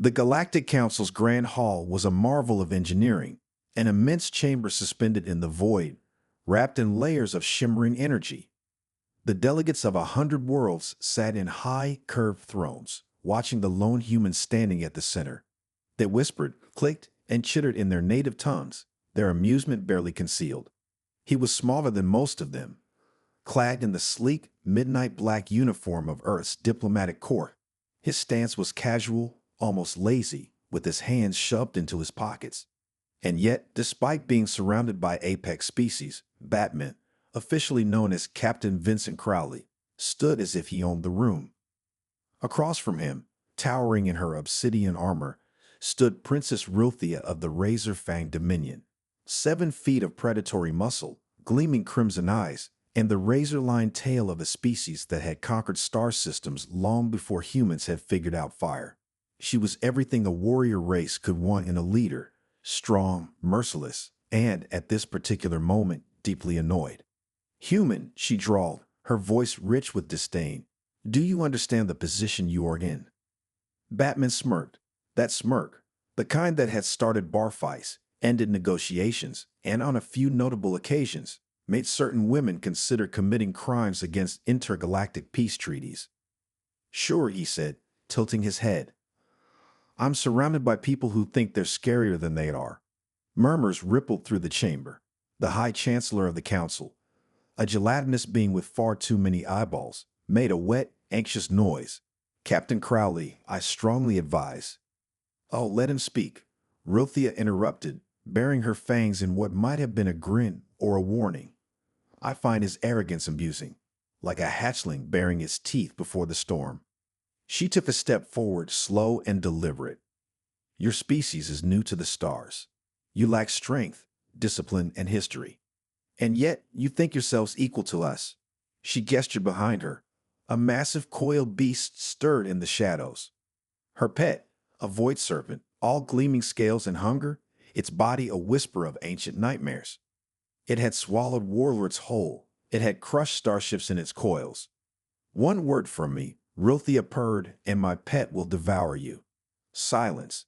The Galactic Council's Grand Hall was a marvel of engineering, an immense chamber suspended in the void, wrapped in layers of shimmering energy. The delegates of 100 worlds sat in high, curved thrones, watching the lone human standing at the center. They whispered, clicked, and chittered in their native tongues, their amusement barely concealed. He was smaller than most of them, clad in the sleek, midnight black uniform of Earth's diplomatic corps. His stance was casual, almost lazy, with his hands shoved into his pockets. And yet, despite being surrounded by apex species, Batman, officially known as Captain Vincent Crowley, stood as if he owned the room. Across from him, towering in her obsidian armor, stood Princess Ruthia of the Razor-Fanged Dominion. 7 feet of predatory muscle, gleaming crimson eyes, and the razor-lined tail of a species that had conquered star systems long before humans had figured out fire. She was everything a warrior race could want in a leader, strong, merciless, and, at this particular moment, deeply annoyed. "Human," she drawled, her voice rich with disdain. "Do you understand the position you are in?" Batman smirked. That smirk, the kind that had started bar fights, ended negotiations, and on a few notable occasions, made certain women consider committing crimes against intergalactic peace treaties. "Sure," he said, tilting his head. "I'm surrounded by people who think they're scarier than they are." Murmurs rippled through the chamber. The High Chancellor of the Council, a gelatinous being with far too many eyeballs, made a wet, anxious noise. "Captain Crowley, I strongly advise—" "Oh, let him speak," Ruthia interrupted, baring her fangs in what might have been a grin or a warning. "I find his arrogance amusing, like a hatchling baring its teeth before the storm." She took a step forward, slow and deliberate. "Your species is new to the stars. You lack strength, discipline, and history. And yet you think yourselves equal to us." She gestured behind her. A massive coiled beast stirred in the shadows. Her pet, a void serpent, all gleaming scales and hunger, its body a whisper of ancient nightmares. It had swallowed warlords whole. It had crushed starships in its coils. "One word from me," Ruthia purred, "and my pet will devour you." Silence.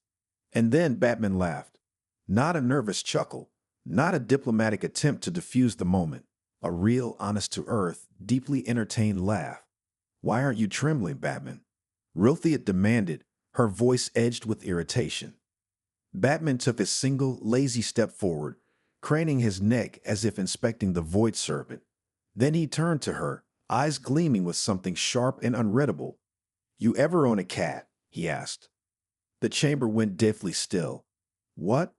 And then Batman laughed. Not a nervous chuckle, not a diplomatic attempt to diffuse the moment. A real, honest-to-earth, deeply entertained laugh. "Why aren't you trembling, Batman?" Ruthia demanded, her voice edged with irritation. Batman took a single, lazy step forward, craning his neck as if inspecting the void serpent. Then he turned to her, eyes gleaming with something sharp and unreadable. "You ever own a cat?" he asked. The chamber went deathly still. "What?"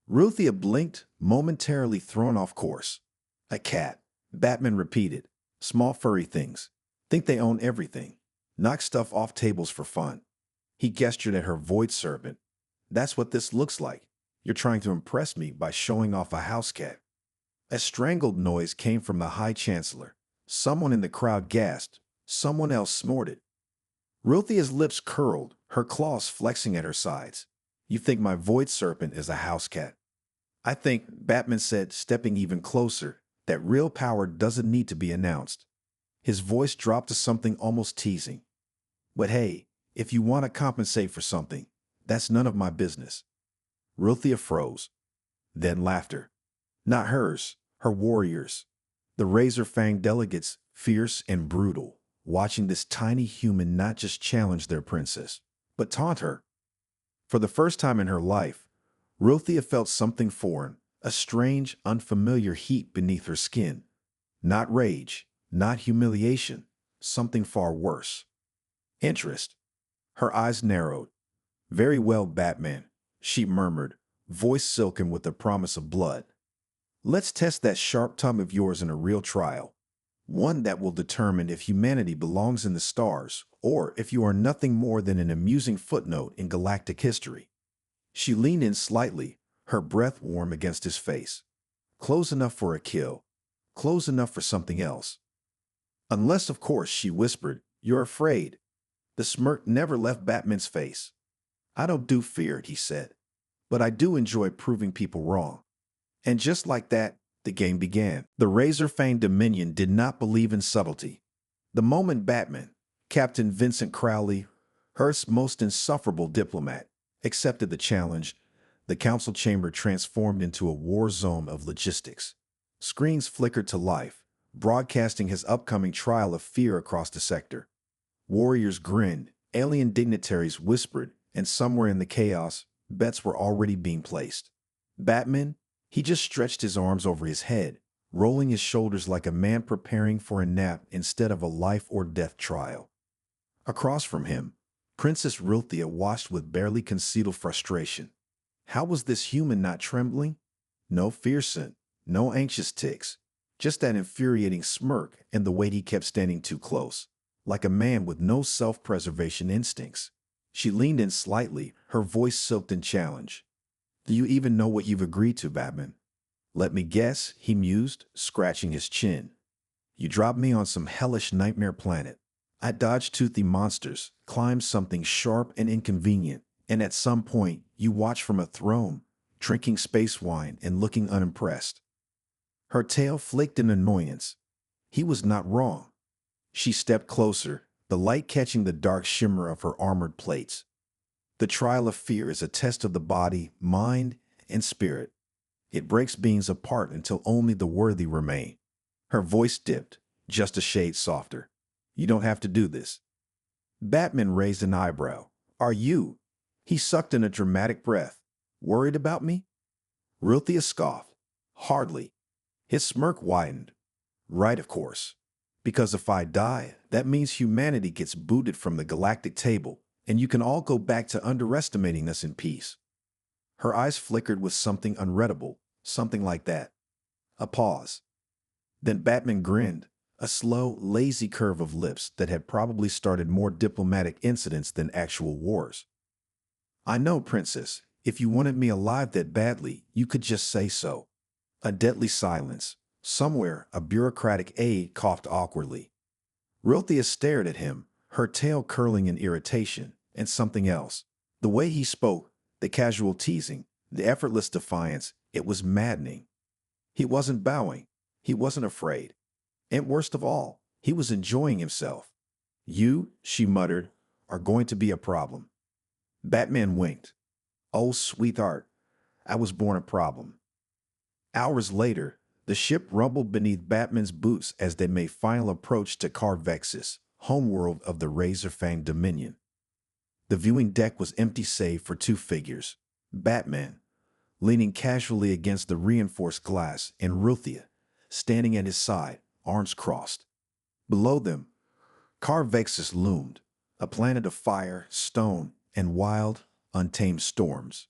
Ruthia blinked, momentarily thrown off course. "A cat," Batman repeated. "Small furry things. Think they own everything. Knock stuff off tables for fun." He gestured at her void serpent. "That's what this looks like. You're trying to impress me by showing off a house cat." A strangled noise came from the High Chancellor. Someone in the crowd gasped. Someone else snorted. Ruthia's lips curled, her claws flexing at her sides. "You think my void serpent is a house cat?" "I think," Batman said, stepping even closer, "that real power doesn't need to be announced." His voice dropped to something almost teasing. "But hey, if you want to compensate for something, that's none of my business." Ruthia froze. Then laughter. Not hers, her warriors. The razor-fanged delegates, fierce and brutal, watching this tiny human not just challenge their princess, but taunt her. For the first time in her life, Ruthia felt something foreign, a strange, unfamiliar heat beneath her skin. Not rage, not humiliation, something far worse. Interest. Her eyes narrowed. "Very well, Batman," she murmured, voice silken with the promise of blood. "Let's test that sharp tongue of yours in a real trial. One that will determine if humanity belongs in the stars or if you are nothing more than an amusing footnote in galactic history." She leaned in slightly, her breath warm against his face. "Close enough for a kill. Close enough for something else. Unless, of course," she whispered, "you're afraid." The smirk never left Batman's face. "I don't do fear," he said, "but I do enjoy proving people wrong." And just like that, the game began. The razor-fanged Dominion did not believe in subtlety. The moment Batman, Captain Vincent Crowley, Earth's most insufferable diplomat, accepted the challenge. The council chamber transformed into a war zone of logistics. Screens flickered to life, broadcasting his upcoming trial of fear across the sector. Warriors grinned, alien dignitaries whispered, and somewhere in the chaos, bets were already being placed. Batman, he just stretched his arms over his head, rolling his shoulders like a man preparing for a nap instead of a life or death trial. Across from him, Princess Rilthia watched with barely concealed frustration. How was this human not trembling? No fearsome, no anxious tics, just that infuriating smirk and the way he kept standing too close, like a man with no self-preservation instincts. She leaned in slightly, her voice silked in challenge. Do you even know what you've agreed to, Batman? Let me guess, he mused, scratching his chin. You dropped me on some hellish nightmare planet. I dodged toothy monsters, climbed something sharp and inconvenient, and at some point, you watched from a throne, drinking space wine and looking unimpressed. Her tail flicked in annoyance. He was not wrong. She stepped closer, the light catching the dark shimmer of her armored plates. The trial of fear is a test of the body, mind, and spirit. It breaks beings apart until only the worthy remain. Her voice dipped, just a shade softer. You don't have to do this. Batman raised an eyebrow. Are you? He sucked in a dramatic breath. Worried about me? Rilthia scoffed. Hardly. His smirk widened. Right, of course. Because if I die, that means humanity gets booted from the galactic table, and you can all go back to underestimating us in peace. Her eyes flickered with something unreadable, something like that. A pause. Then Batman grinned, a slow, lazy curve of lips that had probably started more diplomatic incidents than actual wars. I know, Princess, if you wanted me alive that badly, you could just say so. A deadly silence. Somewhere, a bureaucratic aide coughed awkwardly. Rilthia stared at him, her tail curling in irritation, and something else. The way he spoke, the casual teasing, the effortless defiance, it was maddening. He wasn't bowing. He wasn't afraid. And worst of all, he was enjoying himself. You, she muttered, are going to be a problem. Batman winked. Oh, sweetheart, I was born a problem. Hours later, the ship rumbled beneath Batman's boots as they made final approach to Carvexis, homeworld of the Razor-Fanged Dominion. The viewing deck was empty save for two figures. Batman, leaning casually against the reinforced glass, and Rilthia, standing at his side, arms crossed. Below them, Carvexis loomed, a planet of fire, stone, and wild, untamed storms.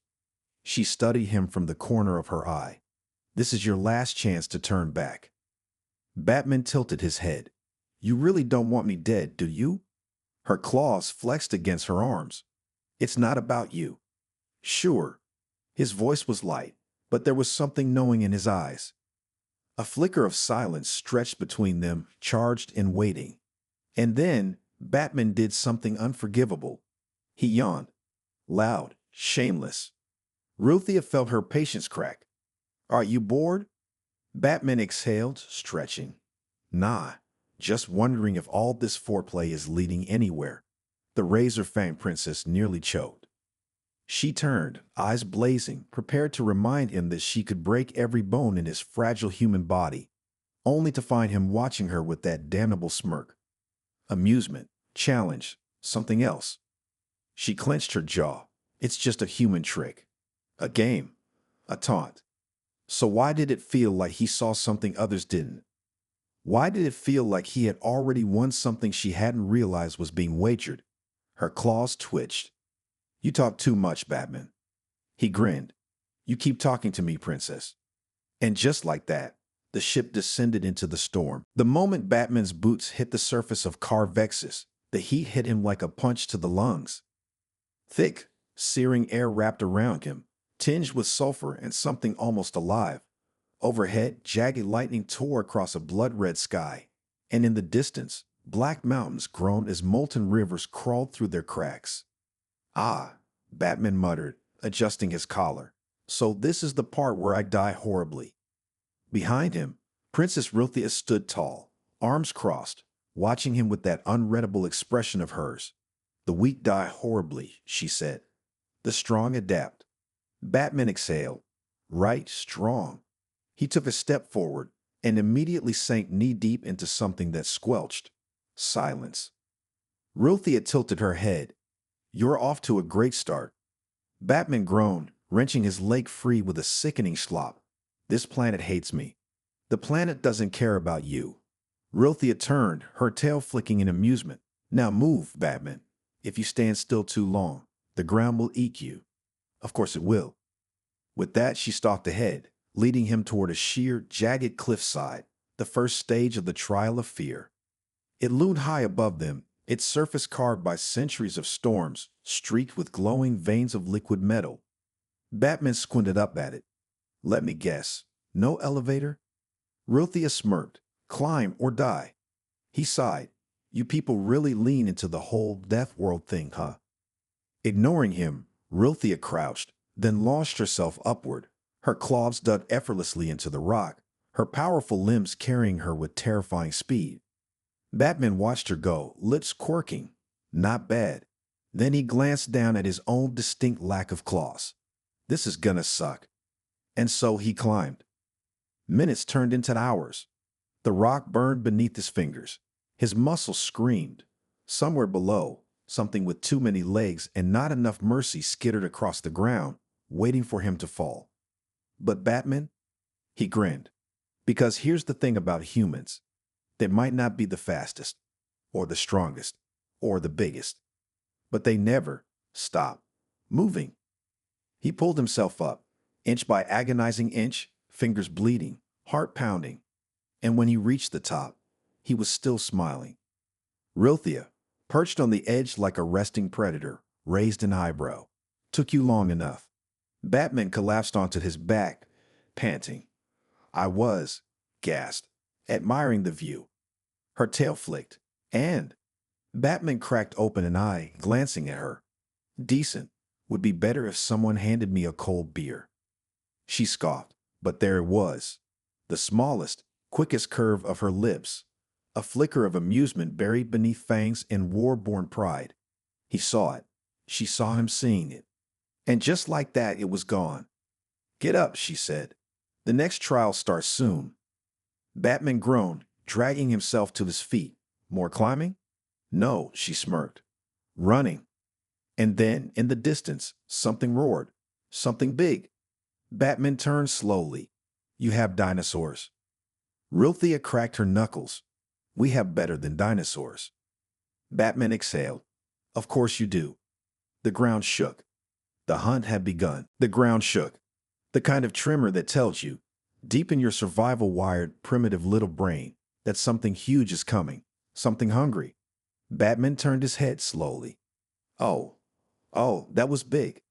She studied him from the corner of her eye. This is your last chance to turn back. Batman tilted his head. You really don't want me dead, do you? Her claws flexed against her arms. It's not about you. Sure. His voice was light, but there was something knowing in his eyes. A flicker of silence stretched between them, charged and waiting. And then Batman did something unforgivable. He yawned. Loud, shameless. Rilthia felt her patience crack. Are you bored? Batman exhaled, stretching. Nah, just wondering if all this foreplay is leading anywhere. The razor-fanged princess nearly choked. She turned, eyes blazing, prepared to remind him that she could break every bone in his fragile human body, only to find him watching her with that damnable smirk. Amusement, challenge, something else. She clenched her jaw. It's just a human trick. A game. A taunt. So why did it feel like he saw something others didn't? Why did it feel like he had already won something she hadn't realized was being wagered? Her claws twitched. You talk too much, Batman. He grinned. You keep talking to me, Princess. And just like that, the ship descended into the storm. The moment Batman's boots hit the surface of Carvexis, the heat hit him like a punch to the lungs. Thick, searing air wrapped around him, tinged with sulfur and something almost alive. Overhead, jagged lightning tore across a blood-red sky, and in the distance, black mountains groaned as molten rivers crawled through their cracks. Ah, Batman muttered, adjusting his collar. So this is the part where I die horribly. Behind him, Princess Rilthia stood tall, arms crossed, watching him with that unreadable expression of hers. The weak die horribly, she said. The strong adapt. Batman exhaled. Right, strong. He took a step forward and immediately sank knee-deep into something that squelched. Silence. Ruthia tilted her head. You're off to a great start. Batman groaned, wrenching his leg free with a sickening slop. This planet hates me. The planet doesn't care about you. Ruthia turned, her tail flicking in amusement. Now move, Batman. If you stand still too long, the ground will eat you. Of course it will. With that, she stalked ahead, leading him toward a sheer, jagged cliffside, the first stage of the trial of fear. It loomed high above them, its surface carved by centuries of storms, streaked with glowing veins of liquid metal. Batman squinted up at it. Let me guess. No elevator? Ruthia smirked. Climb or die. He sighed. You people really lean into the whole death world thing, huh? Ignoring him, Ruthia crouched, then launched herself upward. Her claws dug effortlessly into the rock, her powerful limbs carrying her with terrifying speed. Batman watched her go, lips quirking. Not bad. Then he glanced down at his own distinct lack of claws. This is gonna suck. And so he climbed. Minutes turned into hours. The rock burned beneath his fingers. His muscles screamed. Somewhere below, something with too many legs and not enough mercy skittered across the ground, waiting for him to fall. But Batman? He grinned. Because here's the thing about humans. They might not be the fastest, or the strongest, or the biggest, but they never stop moving. He pulled himself up, inch by agonizing inch, fingers bleeding, heart pounding. And when he reached the top, he was still smiling. Ruthia, perched on the edge like a resting predator, raised an eyebrow. Took you long enough. Batman collapsed onto his back, panting. I was, gasped, admiring the view. Her tail flicked, and Batman cracked open an eye, glancing at her. Decent. Would be better if someone handed me a cold beer. She scoffed, but there it was. The smallest, quickest curve of her lips. A flicker of amusement buried beneath fangs and war-born pride. He saw it. She saw him seeing it. And just like that, it was gone. Get up, she said. The next trial starts soon. Batman groaned, dragging himself to his feet. More climbing? No, she smirked. Running. And then, in the distance, something roared. Something big. Batman turned slowly. You have dinosaurs. Ruthia cracked her knuckles. We have better than dinosaurs. Batman exhaled. Of course you do. The ground shook. The hunt had begun. The ground shook. The kind of tremor that tells you, deep in your survival-wired, primitive little brain, that something huge is coming. Something hungry. Batman turned his head slowly. Oh, that was big.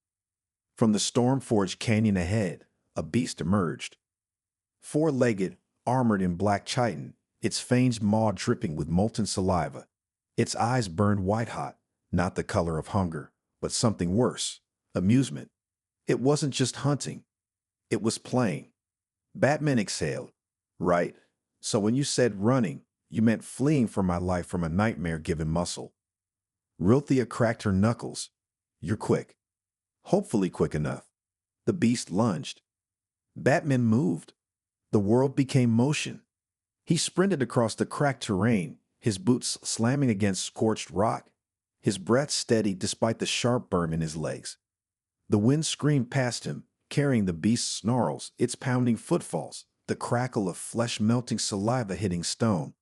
From the storm-forged canyon ahead, a beast emerged. Four-legged, armored in black chitin, its fangs maw dripping with molten saliva. Its eyes burned white-hot, not the color of hunger, but something worse, amusement. It wasn't just hunting. It was playing. Batman exhaled. Right. So when you said running, you meant fleeing for my life from a nightmare-given muscle. Ruthia cracked her knuckles. You're quick. Hopefully quick enough. The beast lunged. Batman moved. The world became motion. He sprinted across the cracked terrain, his boots slamming against scorched rock, his breath steady despite the sharp burn in his legs. The wind screamed past him, carrying the beast's snarls, its pounding footfalls, the crackle of flesh-melting saliva hitting stone.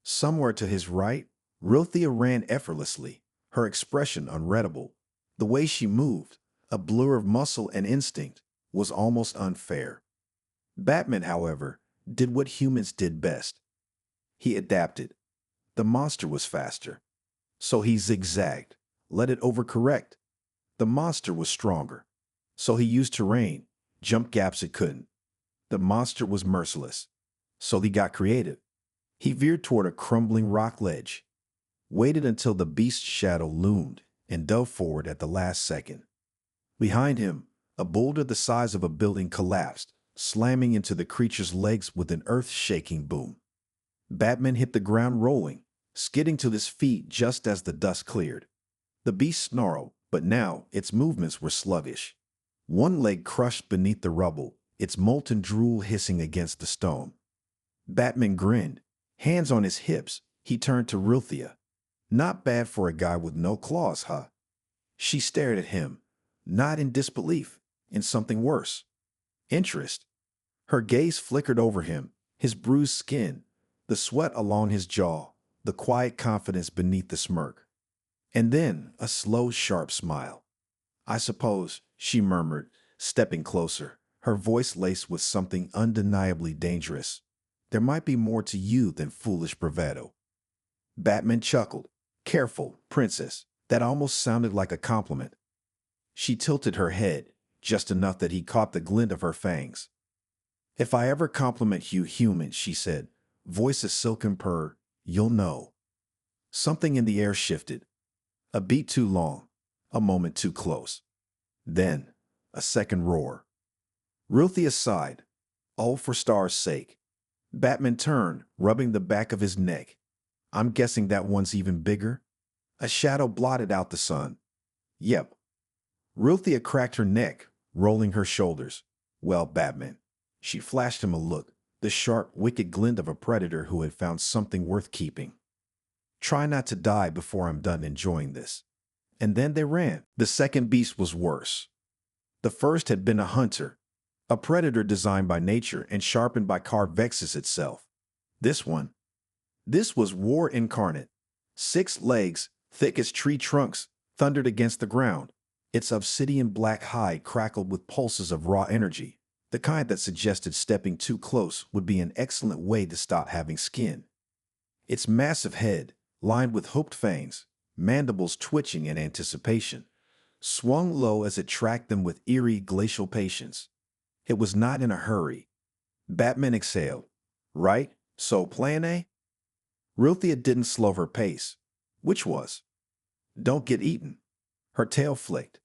Somewhere to his right, Ruthia ran effortlessly, her expression unreadable. The way she moved, a blur of muscle and instinct, was almost unfair. Batman, however, did what humans did best. He adapted. The monster was faster. So he zigzagged, let it overcorrect. The monster was stronger. So he used terrain, jump gaps it couldn't. The monster was merciless. So he got creative. He veered toward a crumbling rock ledge, waited until the beast's shadow loomed, and dove forward at the last second. Behind him, a boulder the size of a building collapsed, slamming into the creature's legs with an earth-shaking boom. Batman hit the ground rolling, skidding to his feet just as the dust cleared. The beast snarled, but now its movements were sluggish. One leg crushed beneath the rubble, its molten drool hissing against the stone. Batman grinned. Hands on his hips, he turned to Rilthia. Not bad for a guy with no claws, huh? She stared at him, not in disbelief, in something worse. Interest. Her gaze flickered over him, his bruised skin, the sweat along his jaw, the quiet confidence beneath the smirk. And then a slow, sharp smile. I suppose, she murmured, stepping closer, her voice laced with something undeniably dangerous. There might be more to you than foolish bravado. Batman chuckled. Careful, princess. That almost sounded like a compliment. She tilted her head, just enough that he caught the glint of her fangs. If I ever compliment you human, she said, voice a silken purr, you'll know. Something in the air shifted. A beat too long, a moment too close. Then, a second roar. Ruthia sighed. Oh, for stars' sake. Batman turned, rubbing the back of his neck. I'm guessing that one's even bigger? A shadow blotted out the sun. Yep. Ruthia cracked her neck, rolling her shoulders. Well, Batman. She flashed him a look, the sharp, wicked glint of a predator who had found something worth keeping. Try not to die before I'm done enjoying this. And then they ran. The second beast was worse. The first had been a hunter, a predator designed by nature and sharpened by Carvexus itself. This was war incarnate. 6 legs, thick as tree trunks, thundered against the ground. Its obsidian black hide crackled with pulses of raw energy, the kind that suggested stepping too close would be an excellent way to stop having skin. Its massive head, lined with hooked fangs, mandibles twitching in anticipation, swung low as it tracked them with eerie glacial patience. It was not in a hurry. Batman exhaled. Right, so plan A? Ruthia didn't slow her pace. Which was? Don't get eaten. Her tail flicked.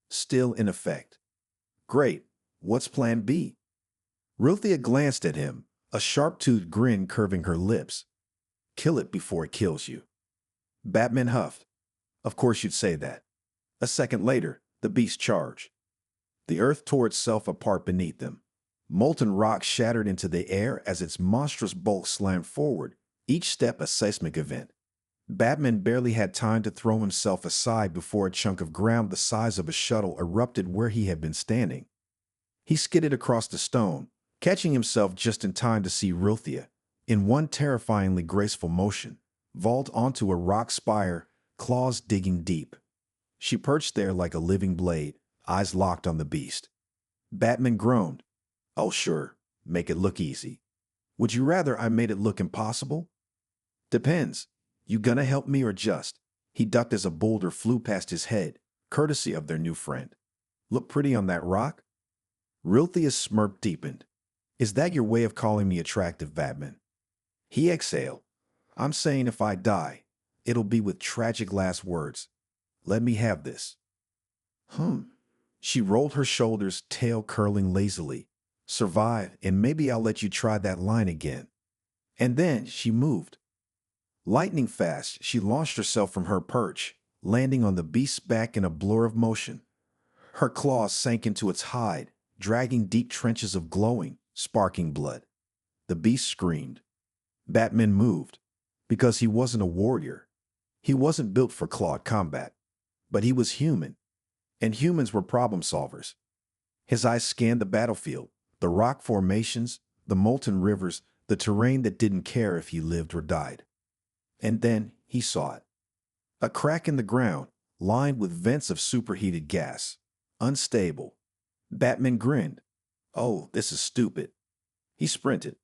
Still in effect. Great. What's plan B? Ruthia glanced at him, a sharp-toothed grin curving her lips. Kill it before it kills you. Batman huffed. Of course you'd say that. A second later, the beast charged. The earth tore itself apart beneath them. Molten rock shattered into the air as its monstrous bulk slammed forward, each step a seismic event. Batman barely had time to throw himself aside before a chunk of ground the size of a shuttle erupted where he had been standing. He skidded across the stone, catching himself just in time to see Ruthia, in one terrifyingly graceful motion, vault onto a rock spire, claws digging deep. She perched there like a living blade, eyes locked on the beast. Batman groaned. Oh, sure, make it look easy. Would you rather I made it look impossible? Depends. You gonna help me or just? He ducked as a boulder flew past his head, courtesy of their new friend. Look pretty on that rock? Rilthia's smirk deepened. Is that your way of calling me attractive, Batman? He exhaled. I'm saying if I die, it'll be with tragic last words. Let me have this. She rolled her shoulders, tail curling lazily. Survive, and maybe I'll let you try that line again. And then she moved. Lightning fast, she launched herself from her perch, landing on the beast's back in a blur of motion. Her claws sank into its hide, dragging deep trenches of glowing, sparking blood. The beast screamed. Batman moved, because he wasn't a warrior. He wasn't built for clawed combat. But he was human, and humans were problem solvers. His eyes scanned the battlefield, the rock formations, the molten rivers, the terrain that didn't care if he lived or died. And then he saw it. A crack in the ground, lined with vents of superheated gas. Unstable. Batman grinned. Oh, this is stupid. He sprinted.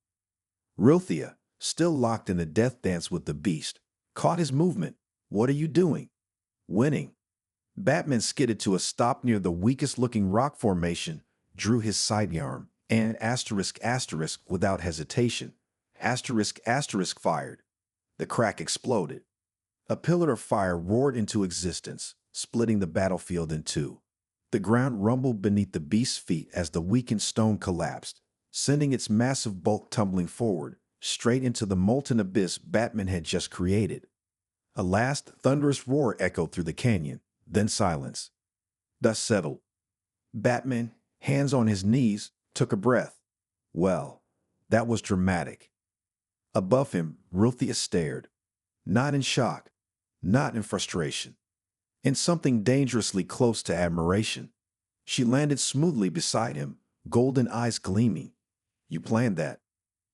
Ruthia, still locked in the death dance with the beast, caught his movement. What are you doing? Winning. Batman skidded to a stop near the weakest-looking rock formation, drew his sidearm, and *** without hesitation. *** fired. The crack exploded. A pillar of fire roared into existence, splitting the battlefield in two. The ground rumbled beneath the beast's feet as the weakened stone collapsed, sending its massive bulk tumbling forward, straight into the molten abyss Batman had just created. A last thunderous roar echoed through the canyon, then silence. Dust settled. Batman, hands on his knees, took a breath. Well, that was dramatic. Above him, Ruthia stared, not in shock, not in frustration, in something dangerously close to admiration. She landed smoothly beside him, golden eyes gleaming. You planned that.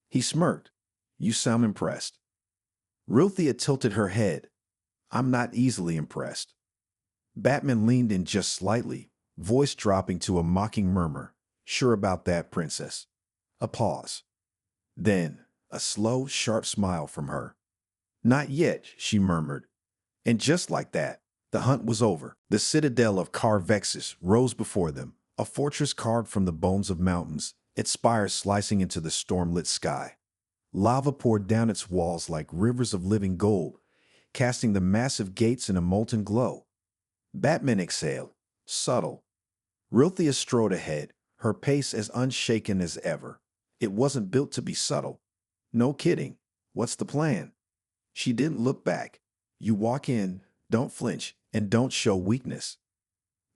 He smirked. You sound impressed. Ruthia tilted her head. I'm not easily impressed. Batman leaned in just slightly, voice dropping to a mocking murmur. Sure about that, princess. A pause. Then, a slow, sharp smile from her. Not yet, she murmured. And just like that, the hunt was over. The citadel of Carvexis rose before them, a fortress carved from the bones of mountains, its spires slicing into the storm-lit sky. Lava poured down its walls like rivers of living gold, casting the massive gates in a molten glow. Batman exhaled, subtle. Ruthia strode ahead, her pace as unshaken as ever. It wasn't built to be subtle. No kidding. What's the plan? She didn't look back. You walk in, don't flinch, and don't show weakness.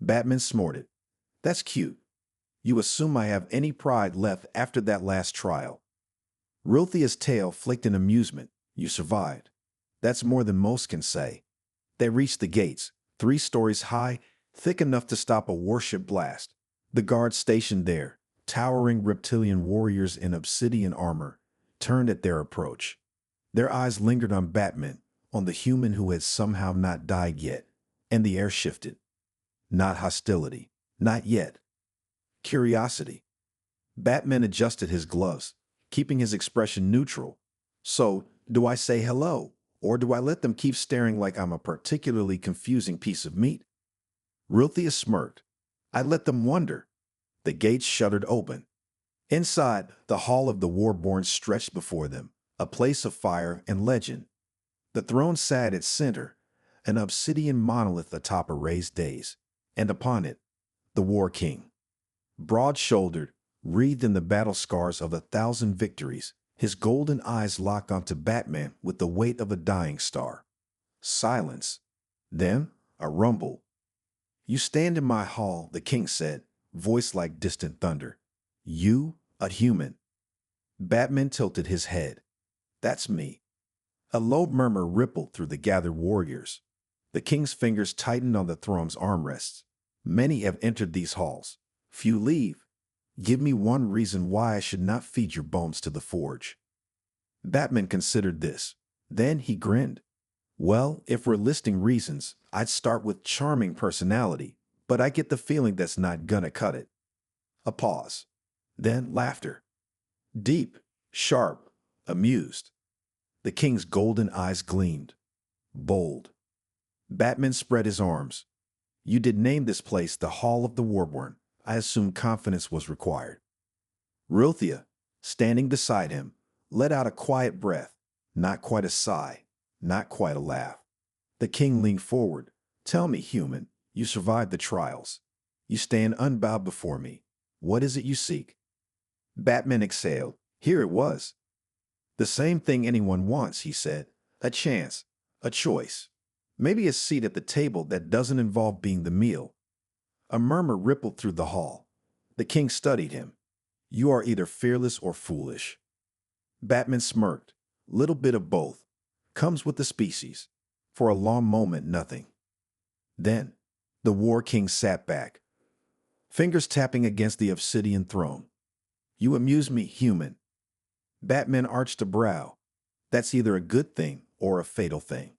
Batman snorted. That's cute. You assume I have any pride left after that last trial. Ruthia's tail flicked in amusement. You survived. That's more than most can say. They reached the gates, 3 stories high, thick enough to stop a warship blast. The guards stationed there, towering reptilian warriors in obsidian armor, turned at their approach. Their eyes lingered on Batman, on the human who had somehow not died yet, and the air shifted. Not hostility. Not yet. Curiosity. Batman adjusted his gloves, keeping his expression neutral. So, do I say hello, or do I let them keep staring like I'm a particularly confusing piece of meat? Ruthia smirked. I let them wonder. The gates shuddered open. Inside, the hall of the Warborn stretched before them, a place of fire and legend. The throne sat at its center, an obsidian monolith atop a raised dais, and upon it, the War King. Broad-shouldered, wreathed in the battle scars of 1,000 victories, his golden eyes locked onto Batman with the weight of a dying star. Silence. Then, a rumble. You stand in my hall, the king said, voice like distant thunder. You, a human. Batman tilted his head. That's me. A low murmur rippled through the gathered warriors. The king's fingers tightened on the throne's armrests. Many have entered these halls. Few leave. Give me one reason why I should not feed your bones to the forge. Batman considered this. Then he grinned. Well, if we're listing reasons, I'd start with charming personality, but I get the feeling that's not gonna cut it. A pause. Then laughter. Deep, sharp, amused. The king's golden eyes gleamed. Bold. Batman spread his arms. You did name this place the Hall of the Warborn. I assumed confidence was required. Ruthia, standing beside him, let out a quiet breath, not quite a sigh, not quite a laugh. The king leaned forward. Tell me, human, you survived the trials. You stand unbowed before me. What is it you seek? Batman exhaled. Here it was. The same thing anyone wants, he said. A chance, a choice. Maybe a seat at the table that doesn't involve being the meal. A murmur rippled through the hall. The king studied him. You are either fearless or foolish. Batman smirked. Little bit of both. Comes with the species. For a long moment, nothing. Then, the War King sat back, fingers tapping against the obsidian throne. You amuse me, human. Batman arched a brow. That's either a good thing or a fatal thing.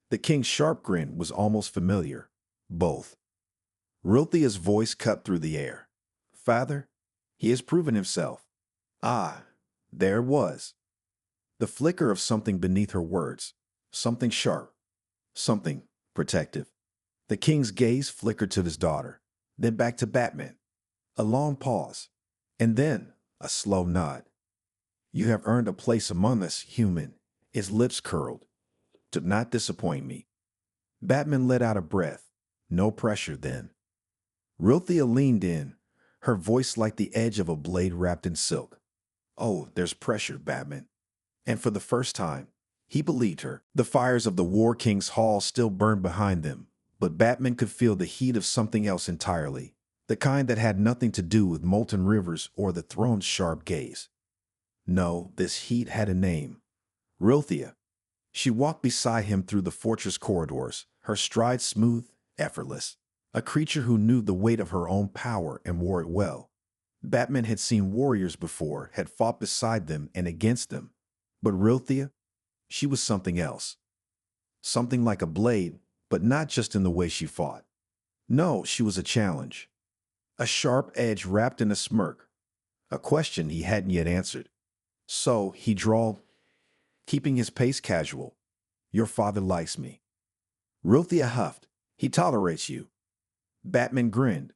The king's sharp grin was almost familiar. Both. Ruthia's voice cut through the air. Father, he has proven himself. Ah, there it was. The flicker of something beneath her words. Something sharp. Something protective. The king's gaze flickered to his daughter, then back to Batman. A long pause, and then a slow nod. You have earned a place among us, human. His lips curled. Do not disappoint me. Batman let out a breath. No pressure then. Ruthia leaned in, her voice like the edge of a blade wrapped in silk. Oh, there's pressure, Batman. And for the first time, he believed her. The fires of the War King's hall still burned behind them, But Batman could feel the heat of something else entirely, the kind that had nothing to do with molten rivers or the throne's sharp gaze. No, this heat had a name. Rilthia. She walked beside him through the fortress corridors, her stride smooth, effortless. A creature who knew the weight of her own power and wore it well. Batman had seen warriors before, had fought beside them and against them. But Rilthia, she was something else. Something like a blade, but not just in the way she fought. No, she was a challenge. A sharp edge wrapped in a smirk. A question he hadn't yet answered. So he drawled, keeping his pace casual. Your father likes me. Rilthia huffed. He tolerates you. Batman grinned,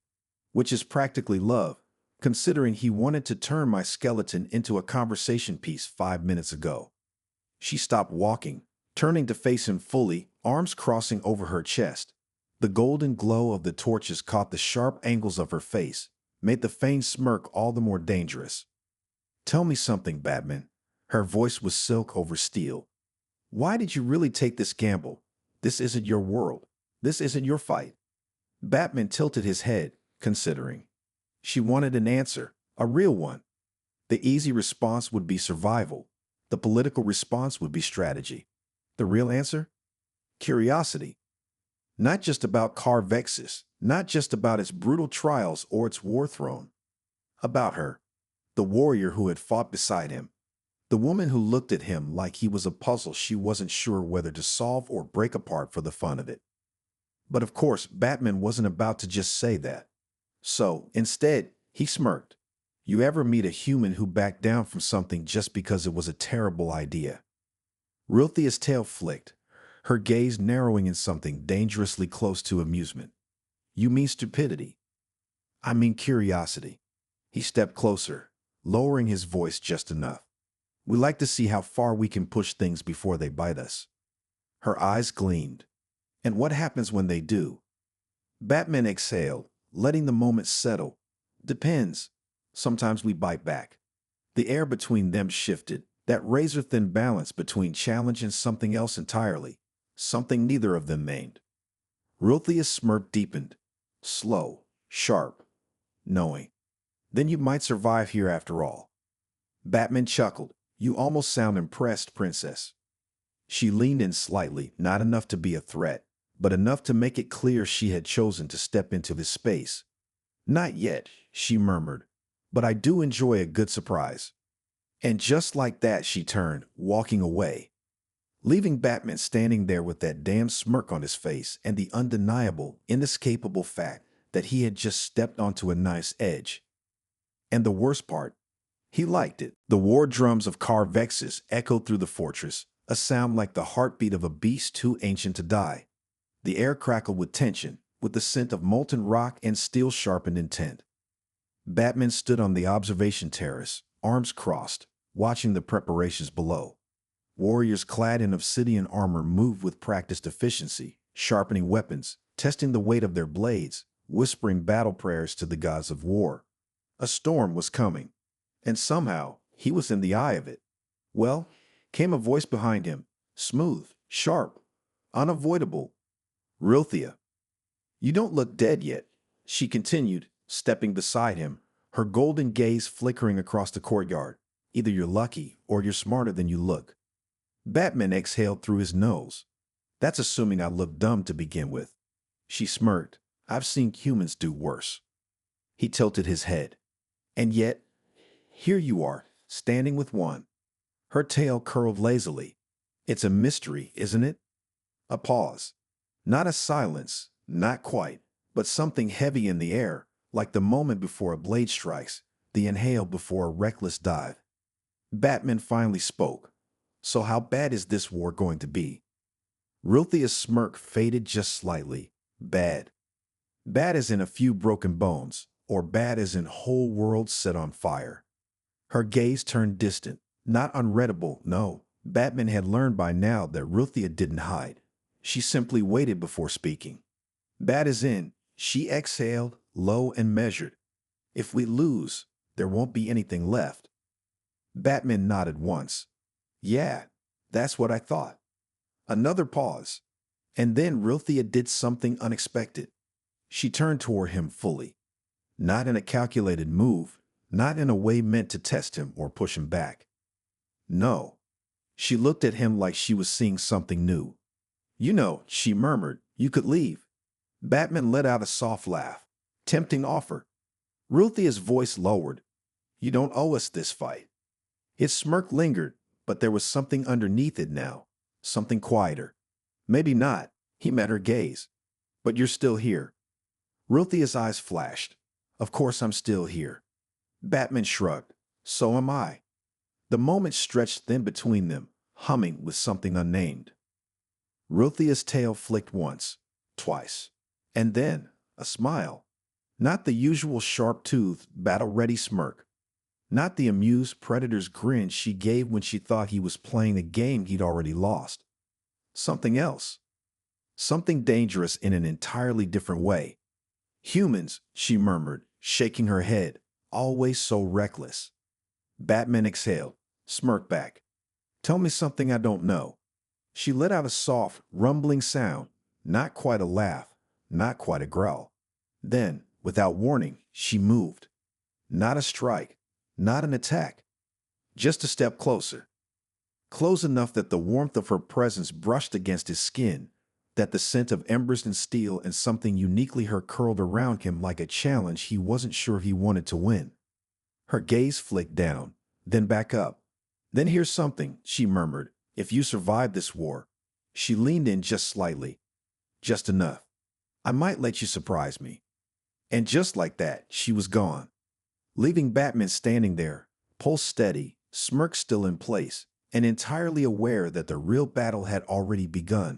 which is practically love, considering he wanted to turn my skeleton into a conversation piece 5 minutes ago. She stopped walking, turning to face him fully, arms crossing over her chest. The golden glow of the torches caught the sharp angles of her face, made the feigned smirk all the more dangerous. Tell me something, Batman. Her voice was silk over steel. Why did you really take this gamble? This isn't your world. This isn't your fight. Batman tilted his head, considering. She wanted an answer, a real one. The easy response would be survival. The political response would be strategy. The real answer? Curiosity. Not just about Carvexis, not just about its brutal trials or its war throne. About her, the warrior who had fought beside him. The woman who looked at him like he was a puzzle she wasn't sure whether to solve or break apart for the fun of it. But of course, Batman wasn't about to just say that. So, instead, he smirked. You ever meet a human who backed down from something just because it was a terrible idea? Rilthia's tail flicked, her gaze narrowing in something dangerously close to amusement. You mean stupidity? I mean curiosity. He stepped closer, lowering his voice just enough. We like to see how far we can push things before they bite us. Her eyes gleamed. And what happens when they do? Batman exhaled, letting the moment settle. Depends. Sometimes we bite back. The air between them shifted, that razor-thin balance between challenge and something else entirely, something neither of them named. Rilthia's smirk deepened. Slow, sharp, knowing. Then you might survive here after all. Batman chuckled. You almost sound impressed, Princess. She leaned in slightly, not enough to be a threat, but enough to make it clear she had chosen to step into his space. Not yet, she murmured, but I do enjoy a good surprise. And just like that, she turned, walking away, leaving Batman standing there with that damn smirk on his face and the undeniable, inescapable fact that he had just stepped onto a nice edge. And the worst part, he liked it. The war drums of Carvexis echoed through the fortress, a sound like the heartbeat of a beast too ancient to die. The air crackled with tension, with the scent of molten rock and steel-sharpened intent. Batman stood on the observation terrace, arms crossed, watching the preparations below. Warriors clad in obsidian armor moved with practiced efficiency, sharpening weapons, testing the weight of their blades, whispering battle prayers to the gods of war. A storm was coming, and somehow he was in the eye of it. Well, came a voice behind him, smooth, sharp, unavoidable. Rilthia. You don't look dead yet, she continued, stepping beside him, her golden gaze flickering across the courtyard. Either you're lucky or you're smarter than you look. Batman exhaled through his nose. That's assuming I look dumb to begin with. She smirked. I've seen humans do worse. He tilted his head. And yet, here you are, standing with one. Her tail curled lazily. It's a mystery, isn't it? A pause. Not a silence, not quite, but something heavy in the air, like the moment before a blade strikes, the inhale before a reckless dive. Batman finally spoke. So how bad is this war going to be? Rilthia's smirk faded just slightly. Bad. Bad as in a few broken bones, or bad as in whole worlds set on fire. Her gaze turned distant, not unreadable, no. Batman had learned by now that Rilthia didn't hide. She simply waited before speaking. Bad as in, she exhaled, low and measured. If we lose, there won't be anything left. Batman nodded once. Yeah, that's what I thought. Another pause. And then Rilthia did something unexpected. She turned toward him fully, not in a calculated move, not in a way meant to test him or push him back. No. She looked at him like she was seeing something new. You know, she murmured, you could leave. Batman let out a soft laugh. Tempting offer. Ruthia's voice lowered. You don't owe us this fight. His smirk lingered, but there was something underneath it now. Something quieter. Maybe not. He met her gaze. But you're still here. Ruthia's eyes flashed. Of course I'm still here. Batman shrugged. So am I. The moment stretched thin between them, humming with something unnamed. Ruthia's tail flicked once, twice, and then a smile. Not the usual sharp-toothed, battle-ready smirk. Not the amused predator's grin she gave when she thought he was playing a game he'd already lost. Something else. Something dangerous in an entirely different way. Humans, she murmured, shaking her head, always so reckless. Batman exhaled, smirked back. Tell me something I don't know. She let out a soft, rumbling sound, not quite a laugh, not quite a growl. Then, without warning, she moved. Not a strike, not an attack, just a step closer. Close enough that the warmth of her presence brushed against his skin, that the scent of embers and steel and something uniquely her curled around him like a challenge he wasn't sure he wanted to win. Her gaze flicked down, then back up. Then here's something, she murmured. If you survive this war. She leaned in just slightly. Just enough. I might let you surprise me. And just like that, she was gone, leaving Batman standing there, pulse steady, smirk still in place, and entirely aware that the real battle had already begun.